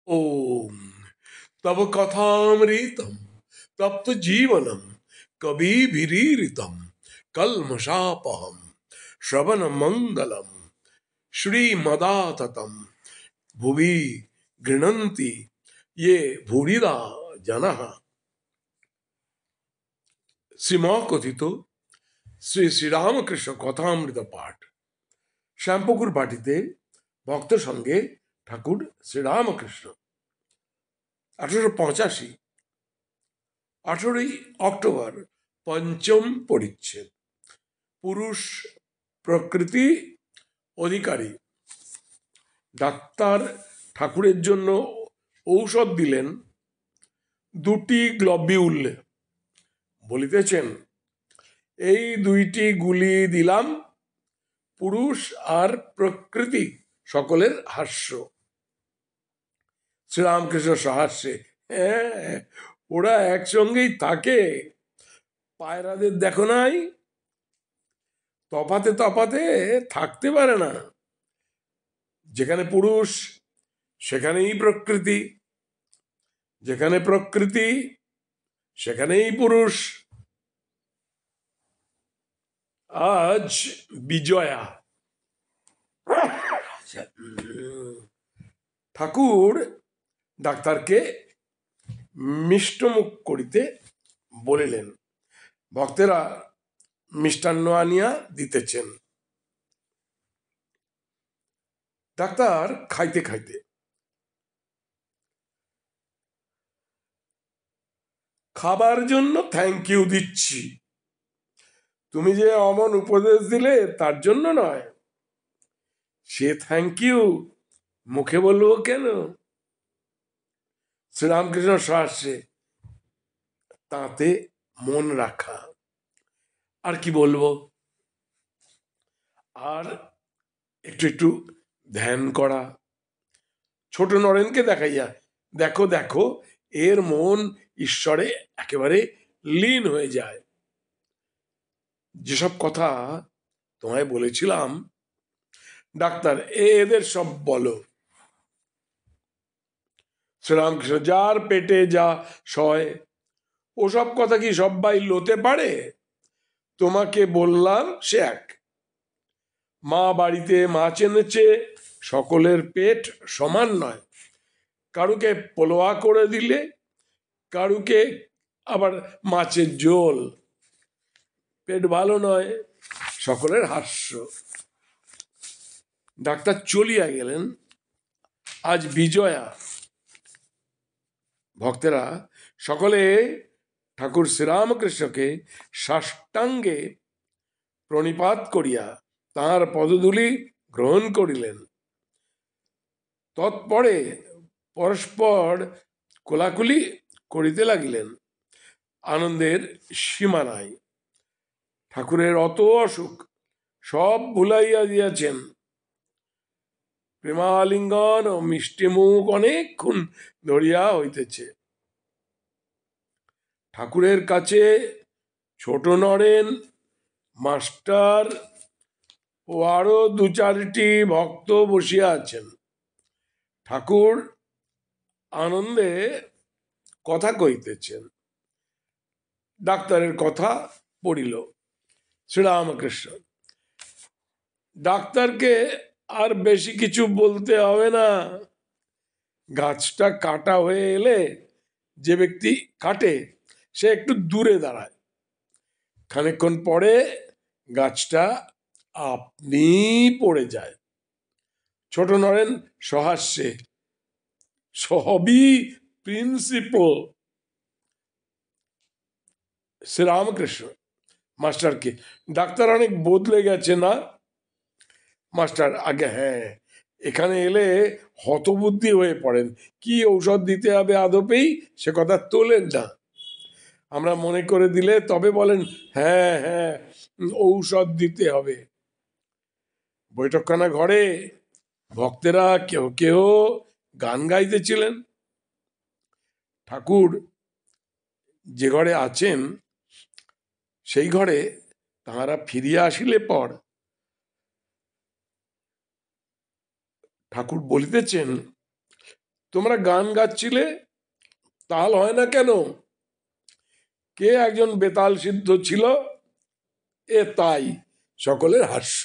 ओम तव कथामृतम तप्त जीवनम कविभिरीरितम कल्मषापहम श्रवण मंगलम श्रीमदाततम भुवि गृह्णन्ति ये भूरिदा जनः। শ্রীমকথিত শ্রী শ্রীরামকৃষ্ণ কথামৃত পাঠ। শ্যামপুকুর বাটিতে ভক্ত সঙ্গে ঠাকুর শ্রীরামকৃষ্ণ। 1885 18ই অক্টোবর। পঞ্চম পরিচ্ছেদ। পুরুষ প্রকৃতি অধিকারী। ডাক্তার ঠাকুরের জন্য ঔষধ দিলেন, দুটি গ্লোবিউল। বলিতেছেন, এই দুইটি গুলি দিলাম, পুরুষ আর প্রকৃতি সকলের হাস্য। শ্রীরামকৃষ্ণ সহাস্যে, হ্যাঁ, ওরা একসঙ্গেই থাকে। পায়রাদের দেখো নাই, তফাতে তফাতে থাকতে পারে না। যেখানে পুরুষ সেখানেই প্রকৃতি, যেখানে প্রকৃতি সেখানেই পুরুষ। আজ বিজয়া। ঠাকুর ডাক্তারকে মিষ্টমুখ করিতে বলিলেন। ভক্তেরা মিষ্টান্ন আনিয়া দিতেছেন। ডাক্তার খাইতে খাইতে, খাবার জন্য থ্যাংক ইউ দিচ্ছি, তুমি যে অমন উপদেশ দিলে তার জন্য নয়। সে থ্যাংক ইউ মুখে বলবো কেন? শ্রীরামকৃষ্ণ সহাস্যে, তাতে মন রাখা। আর কি বলবো? আর একটু একটু ধ্যান করা। ছোট নরেনকে দেখাইয়া, দেখো দেখো, এর মন ঈশ্বরে একেবারে লীন হয়ে যায়। যেসব কথা তোমায় বলেছিলাম, ডাক্তার এদের সব বলো। শ্রীরামকৃষ্ণ, যার পেটে যা সয় ওসব কথা কি সবাই লোতে পারে? তোমাকে বললাম সে এক। মা বাড়িতে মাছ এনেছে, সকলের পেট সমান নয়। কারুকে পোলোয়া করে দিলে, কারুকে আবার মাছের ঝোল, পেট ভালো নয়। সকলের হাস্য। ডাক্তার চলিয়া গেলেন। আজ বিজয়া। ভক্তেরা সকলে ঠাকুর শ্রীরামকৃষ্ণকে সাষ্টাঙ্গে প্রণিপাত করিয়া তাঁর পদধূলি গ্রহণ করিলেন। তৎপরে পরস্পর কোলাকুলি করিতে লাগিলেন। আনন্দের সীমা নাই। ঠাকুরের অত অসুখ সব ভুলাইয়া দিয়াছেন। প্রেমালিঙ্গন ও মিষ্টিমুখ অনেকক্ষণ ধরিয়া হইতেছে। ঠাকুরের কাছে ছোট নরেন, মাস্টার ও আরো দু চারটি ভক্ত বসিয়া আছেন। ঠাকুর আনন্দে কথা কইতেছেন। ডাক্তারের কথা পড়িল। শ্রীরামকৃষ্ণ, ডাক্তারকে আর বেশি কিছু বলতে হবে না। গাছটা কাটা হয়ে এলে যে ব্যক্তি কাটে সে একটু দূরে দাঁড়ায়। খানিকক্ষণ পরে গাছটা আপনি পড়ে যায়। ছোট নরেন সহাস্যে, সবই প্রিন্সিপাল। শ্রীরামকৃষ্ণ মাস্টারকে, ডাক্তার অনেক বদলে গেছে না? মাস্টার, আগে হ্যাঁ, এখানে এলে হতবুদ্ধি হয়ে পড়েন। কি ঔষধ দিতে হবে আদপেই সে কথা তোলেন না। আমরা মনে করে দিলে তবে বলেন, হ্যাঁ হ্যাঁ ঔষধ দিতে হবে। বৈঠকখানা ঘরে ভক্তেরা কেউ কেউ গান গাইতেছিলেন। ঠাকুর যে ঘরে আছেন সেই ঘরে তাঁরা ফিরিয়া আসিলে পর ঠাকুর বলিতেছেন, তোমরা গান গাচ্ছিলে, তাল হয় না কেন? কে একজন বেতাল সিদ্ধ ছিল? এ তাই। সকলের হাস্য।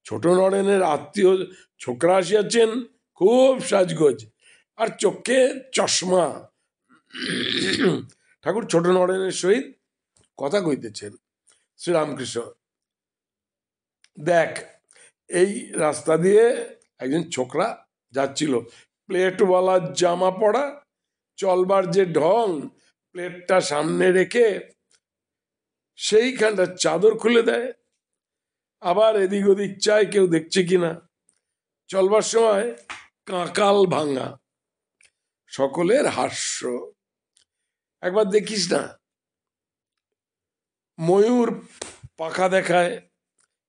ছোট নরেনের আত্মীয় ছোকরা আসিয়াছেন, খুব সাজগোজ, আর চোখে চশমা। ঠাকুর ছোট নরেনের সহিত কথা কইতেছেন। শ্রীরামকৃষ্ণ, দেখ, এই রাস্তা দিয়ে একজন ছোকরা যাচ্ছিল, প্লেটওয়ালা জামা পরা, চলবার যে ঢং, প্লেটটা সামনে রেখে সেইখানটা চাদর খুলে দেয়, আবার এদিক ওদিক চায় কেউ দেখছে কিনা, চলবার সময় কাঁকাল ভাঙা। সকলের হাস্য। একবার দেখিস না, ময়ূর পাখা দেখায়,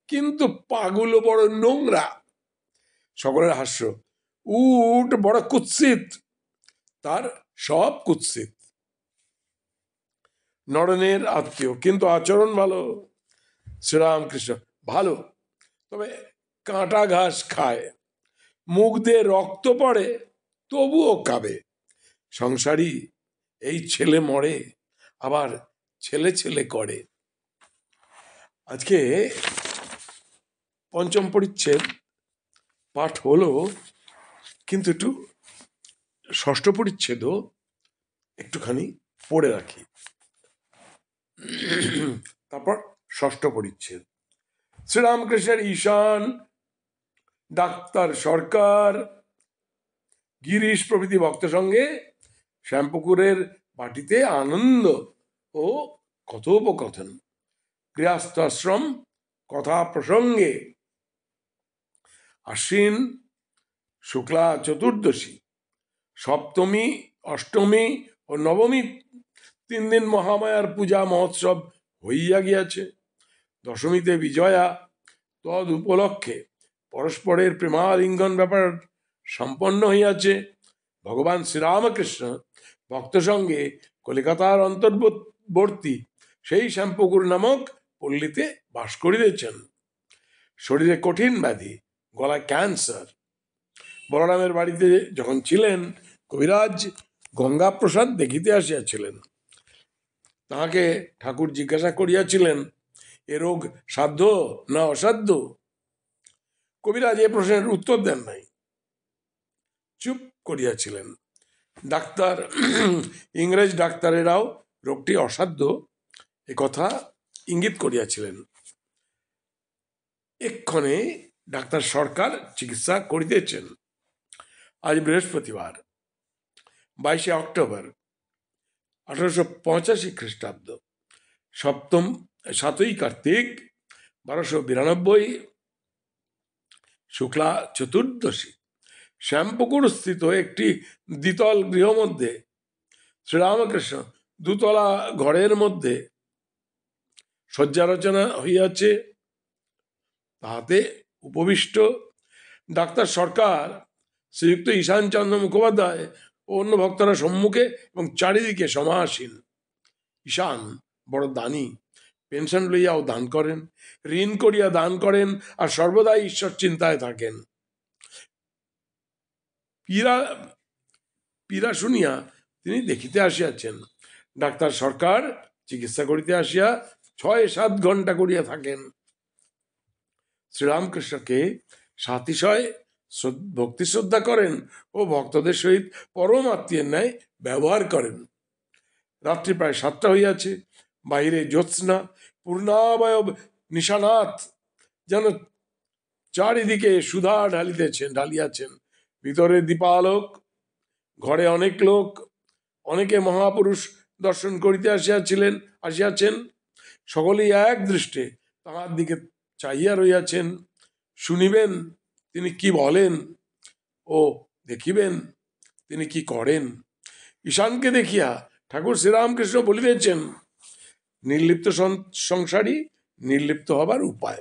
কিন্তু পাগুলো বড় নোংরা। সকলের হাস্য। উট বড় কুৎসিত, তার সব কুৎসিত। নরেনের আত্মীয়, কিন্তু আচরণ ভালো। শ্রীরামকৃষ্ণ, ভালো, তবে কাঁটা ঘাস খায়, মুখ দিয়ে রক্ত পড়ে, তবুও খাবে। সংসারী, এই ছেলে মরে, আবার ছেলে ছেলে করে। আজকে পঞ্চম পরিচ্ছেদ পাঠ হলো, কিন্তু একটু ষষ্ঠ পরিচ্ছেদও একটুখানি পড়ে রাখি, তারপর ষষ্ঠ পরিচ্ছেদ। শ্রীরামকৃষ্ণের ঈশান, ডাক্তার সরকার, গিরিশ প্রভৃতি ভক্ত সঙ্গে শ্যামপুকুরের বাটিতে আনন্দ ও কথোপকথন। গৃহস্থাশ্রম কথা প্রসঙ্গে আশ্বিন শুক্লা চতুর্দশী, সপ্তমী, অষ্টমী ও নবমী 3 দিন মহামায়ার পূজা মহোৎসব হইয়া গিয়াছে। দশমীতে বিজয়া, তদ উপলক্ষে পরস্পরের প্রেমালিঙ্গন ব্যাপার সম্পন্ন হইয়াছে। ভগবান শ্রীরামকৃষ্ণ ভক্ত সঙ্গে কলিকাতার অন্তর্বর্তী সেই শ্যামপুকুর নামক পল্লীতে বাস করিতেছেন। শরীরে কঠিন ব্যাধি, গলায় ক্যান্সার। বলরামের বাড়িতে যখন ছিলেন, কবিরাজ গঙ্গাপ্রসাদ দেখিতে আসিয়াছিলেন। তাহাকে ঠাকুর জিজ্ঞাসা করিয়াছিলেন, এ রোগ সাধ্য না অসাধ্য? কবিরাজ এ প্রশ্নের উত্তর দেন নাই, চুপ করিয়াছিলেন। ডাক্তার, ইংরেজ ডাক্তারেরাও রোগটি অসাধ্য এ কথা ইঙ্গিত করিয়াছিলেন। এক্ষণে ডাক্তার সরকার চিকিৎসা করিতেছেন। আজ বৃহস্পতিবার, 22 অক্টোবর 1885 খ্রিস্টাব্দ, 7ই কার্তিক 1292, শুক্লা চতুর্দশী। শ্যামপুকুর স্থিত একটি দ্বিতল গৃহ মধ্যে শ্রীরামকৃষ্ণ দুতলা ঘরের মধ্যে শয্যা রচনা হইয়াছে, তাহাতে উপবিষ্ট ডাক্তার সরকার, শ্রীযুক্ত ঈশানচন্দ্র মুখোপাধ্যায় ও অন্য ভক্তরা সম্মুখে এবং চারিদিকে সমাসীন। ঈশান বড় দানী, পেনশন লইয়াও দান করেন, ঋণ করিয়া দান করেন, আর সর্বদাই ঈশ্বর চিন্তায় থাকেন। পীড়া শুনিয়া তিনি দেখিতে আসিয়াছেন। ডাক্তার সরকার চিকিৎসা করিতে আসিয়া 6-7 ঘন্টা করিয়া থাকেন। শ্রীরামকৃষ্ণকে সাতিশয় ভক্তি শ্রদ্ধা করেন ও ভক্তদের সহিত পরম আত্মীয়ের ন্যায় ব্যবহার করেন। রাত্রি প্রায় 7টা হইয়াছে। বাহিরে জ্যোৎস্না পূর্ণাবয়ব নিশানাথ যেন চারিদিকে সুধা ঢালিয়াছেন। ভিতরে দীপালোক, ঘরে অনেক লোক, অনেকে মহাপুরুষ দর্শন করিতে আসিয়াছেন। সকলেই এক দৃষ্টে তাঁর দিকে চাহিয়া রইয়াছেন। শুনিবেন তিনি কি বলেন ও দেখিবেন তিনি কি করেন। ঈশানকে দেখিয়া ঠাকুর শ্রীরামকৃষ্ণ বলিতেছেন, নির্লিপ্ত সংসারী নির্লিপ্ত হবার উপায়।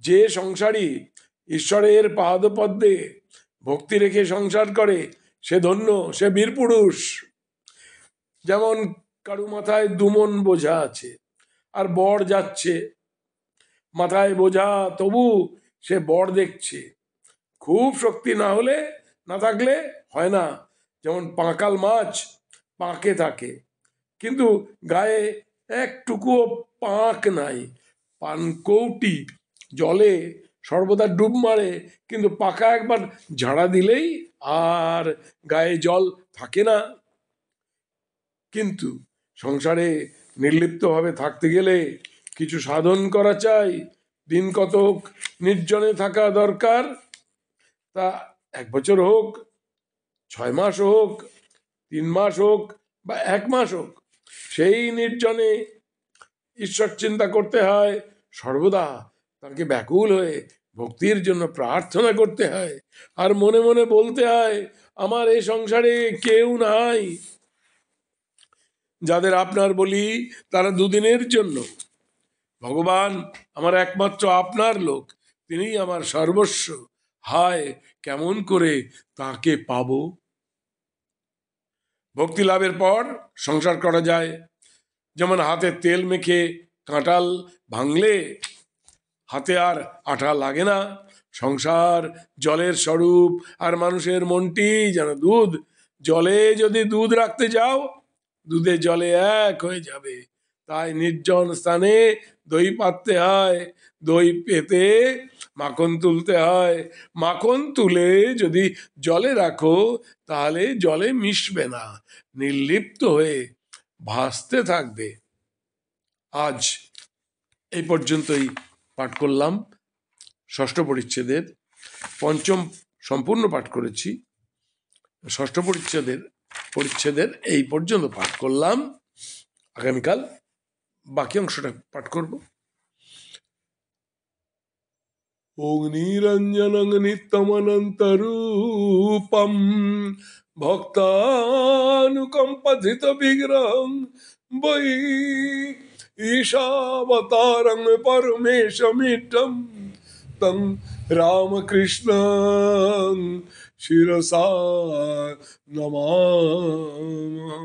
যে সংসারী ঈশ্বরের পাদপদ্মে ভক্তি রেখে সংসার করে, সে ধন্য, সে বীর পুরুষ। যেমন কারু মাথায় 2 মণ বোঝা আছে, আর বর যাচ্ছে, মাথায় বোঝা, তবু সে বর দেখছে। খুব শক্তি না হলে না থাকলে হয় না। যেমন পাঁকাল মাছ পাঁকে থাকে, কিন্তু গায়ে একটুকুও পাঁক নাই। পানকৌটি জলে সর্বদা ডুব মারে, কিন্তু পাকা একবার ঝাড়া দিলেই আর গায়ে জল থাকে না। কিন্তু সংসারে নির্লিপ্তভাবে থাকতে গেলে কিছু সাধন করা চাই। দিন কতক নির্জনে থাকা দরকার। তা 1 বছর হোক, 6 মাস হোক, 3 মাস হোক বা 1 মাস হোক, সেই নির্জনে ঈশ্বর চিন্তা করতে হয়। সর্বদা তাকে ব্যাকুল হয়ে ভক্তির জন্য প্রার্থনা করতে হয়, আর মনে মনে বলতে হয়, আমার এই সংসারে কেউ নাই। যাদের আপনার বলি তারা দুদিনের জন্য। ভগবান আমার একমাত্র আপনার লোক, তিনি আমার সর্বস্ব। হায়, কেমন করে তাকে পাবো? ভক্তি লাভের পর সংসার করা যায়। যেমন হাতে তেল মেখে কাঁঠাল ভাঙলে হাতে আর আঠা লাগে না। সংসার জলের স্বরূপ, আর মানুষের মনটি যেন দুধ। জলে যদি দুধ রাখতে যাও, দুধে জলে এক হয়ে যাবে। তাই নির্জন স্থানে দই পাততে হয়, দই পেতে মাখন তুলতে হয়। মাখন তুলে যদি জলে রাখো, তাহলে জলে মিশবে না, নির্লিপ্ত হয়ে ভাসতে থাকবে। আজ এই পর্যন্তই পাঠ করলাম ষষ্ঠ পরিচ্ছেদের। পঞ্চম সম্পূর্ণ পাঠ করেছি, ষষ্ঠ পরিচ্ছেদের এই পর্যন্ত পাঠ করলাম। আগামীকাল বাকি অংশটা পাঠ করব। অগ্নিরঞ্জনং নিত্যমনন্তরূপম ভক্তানুকম্পধিত বিগ্রহং বৈ ঈশাবতারং পরমেশমিড্ডম তং রামকৃষ্ণং শিরসা নমামি।